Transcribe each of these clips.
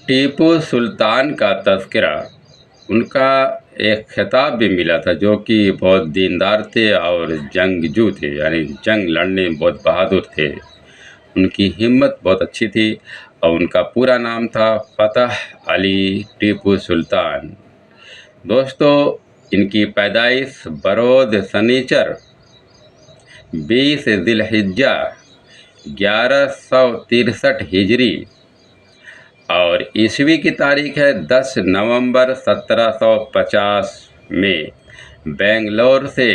ٹیپو سلطان کا تذکرہ ان کا ایک خطاب بھی ملا تھا، جو کہ بہت دیندار تھے اور جنگجو تھے، یعنی جنگ لڑنے میں بہت بہادر تھے۔ ان کی ہمت بہت اچھی تھی اور ان کا پورا نام تھا فتح علی ٹیپو سلطان۔ دوستو، ان کی پیدائش بروز سنیچر 20 ذی الحجہ 1163 ہجری اور عیسوی کی تاریخ ہے 10 نومبر 1750 میں بنگلور سے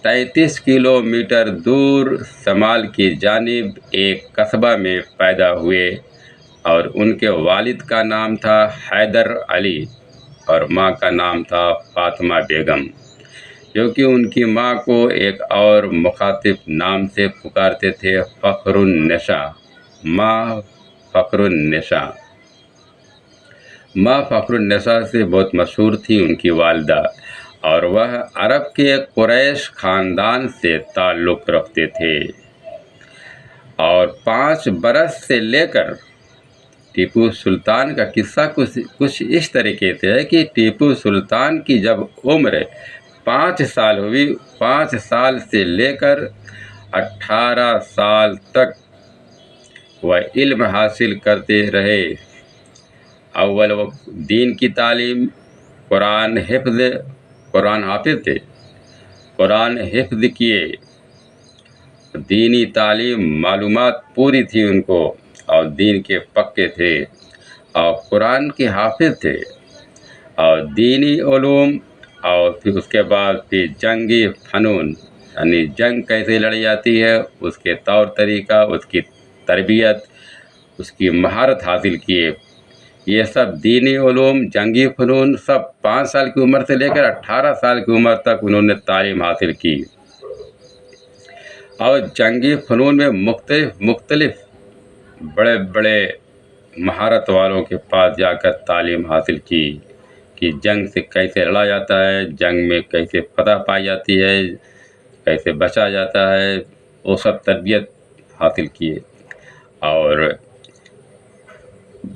33 کلومیٹر دور شمال کی جانب ایک قصبہ میں پیدا ہوئے، اور ان کے والد کا نام تھا حیدر علی اور ماں کا نام تھا فاطمہ بیگم، جو کہ ان کی ماں کو ایک اور مخاطب نام سے پکارتے تھے، فخر النساء، ماں فخر النساء۔ ماں فخر النساء سے بہت مشہور تھی ان کی والدہ، اور وہ عرب کے قریش خاندان سے تعلق رکھتے تھے۔ اور 5 برس سے لے کر ٹیپو سلطان کا قصہ کچھ اس طریقے سے ہے کہ ٹیپو سلطان کی جب عمر 5 سال ہوئی، 5 سال سے لے کر 18 سال تک وہ علم حاصل کرتے رہے۔ اول وہ دین کی تعلیم، قرآن حافظ تھے، قرآن حفظ کیے، دینی تعلیم معلومات پوری تھی ان کو، اور دین کے پکے تھے، اور قرآن کے حافظ تھے، اور دینی علوم، اور پھر اس کے بعد پھر جنگی فنون، یعنی جنگ کیسے لڑی جاتی ہے، اس کے طور طریقہ، اس کی تربیت، اس کی مہارت حاصل کیے۔ یہ سب دینی علوم، جنگی فنون، سب 5 سال کی عمر سے لے کر 18 سال کی عمر تک انہوں نے تعلیم حاصل کی، اور جنگی فنون میں مختلف بڑے بڑے مہارت والوں کے پاس جا کر تعلیم حاصل کی کہ جنگ سے کیسے لڑا جاتا ہے، جنگ میں کیسے فتح پائی جاتی ہے، کیسے بچا جاتا ہے، وہ سب تربیت حاصل کیے۔ اور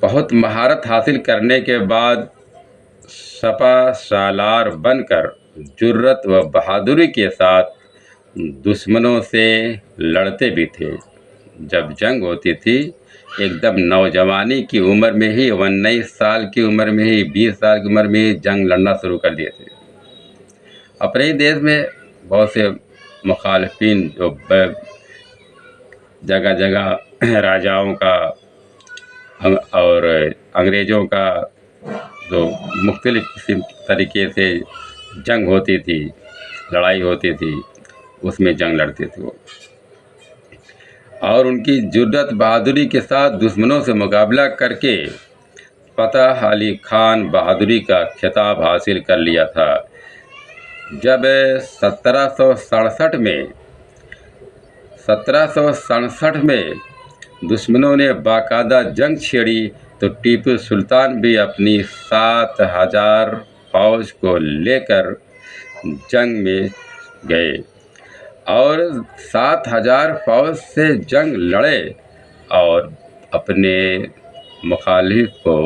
بہت مہارت حاصل کرنے کے بعد سپہ سالار بن کر جرأت و بہادری کے ساتھ دشمنوں سے لڑتے بھی تھے۔ جب جنگ ہوتی تھی، ایک دم نوجوانی کی عمر میں ہی، 19 سال کی عمر میں ہی، 20 سال کی عمر میں ہی جنگ لڑنا شروع کر دیے تھے۔ اپنے ہی دیش میں بہت سے مخالفین جو جگہ جگہ راجاؤں کا اور انگریزوں کا جو مختلف قسم طریقے سے جنگ ہوتی تھی، لڑائی ہوتی تھی، اس میں جنگ لڑتے تھے وہ، اور ان کی جرأت بہادری کے ساتھ دشمنوں سے مقابلہ کر کے فتح علی خان بہادری کا خطاب حاصل کر لیا تھا۔ جب 1767 میں دشمنوں نے باقاعدہ جنگ چھیڑی تو ٹیپو سلطان بھی اپنی 7000 فوج کو لے کر جنگ میں گئے، اور 7000 فوج سے جنگ لڑے اور اپنے مخالف کو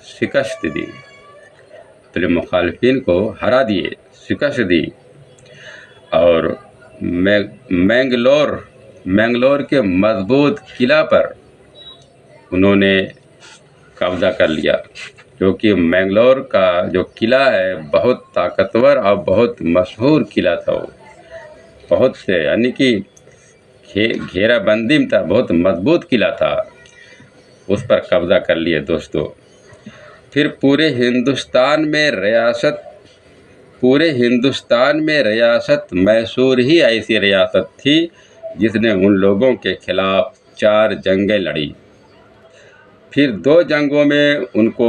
شکست دی، اپنے مخالفین کو ہرا دیے، شکست دی، اور مینگلور کے مضبوط قلعہ پر انہوں نے قبضہ کر لیا، کیونکہ مینگلور کا جو قلعہ ہے بہت طاقتور اور بہت مشہور قلعہ تھا، وہ بہت سے یعنی کہ گھیرا بندی میں تھا، بہت مضبوط قلعہ تھا، اس پر قبضہ کر لیے دوستو۔ پھر پورے ہندوستان میں ریاست میسور ہی ایسی ریاست تھی جس نے ان لوگوں کے خلاف 4 جنگیں لڑی۔ پھر 2 جنگوں میں ان کو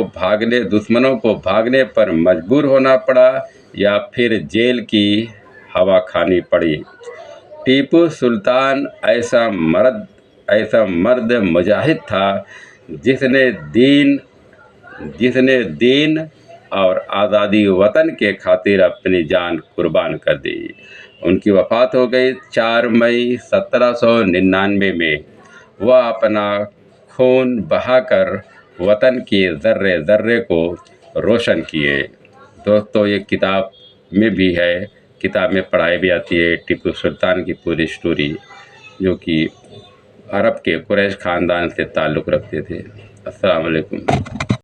دشمنوں کو بھاگنے پر مجبور ہونا پڑا، یا پھر جیل کی ہوا کھانی پڑی۔ ٹیپو سلطان ایسا مرد مجاہد تھا جس نے دین اور آزادی وطن کے خاطر اپنی جان قربان کر دی۔ ان کی وفات ہو گئی 4 مئی 1799 میں۔ وہ اپنا خون بہا کر وطن کے ذرے ذرے کو روشن کیے۔ دوستو یہ کتاب میں بھی ہے، کتاب میں پڑھائی بھی آتی ہے ٹیپو سلطان کی پوری سٹوری، جو کہ عرب کے قریش خاندان سے تعلق رکھتے تھے۔ السلام علیکم۔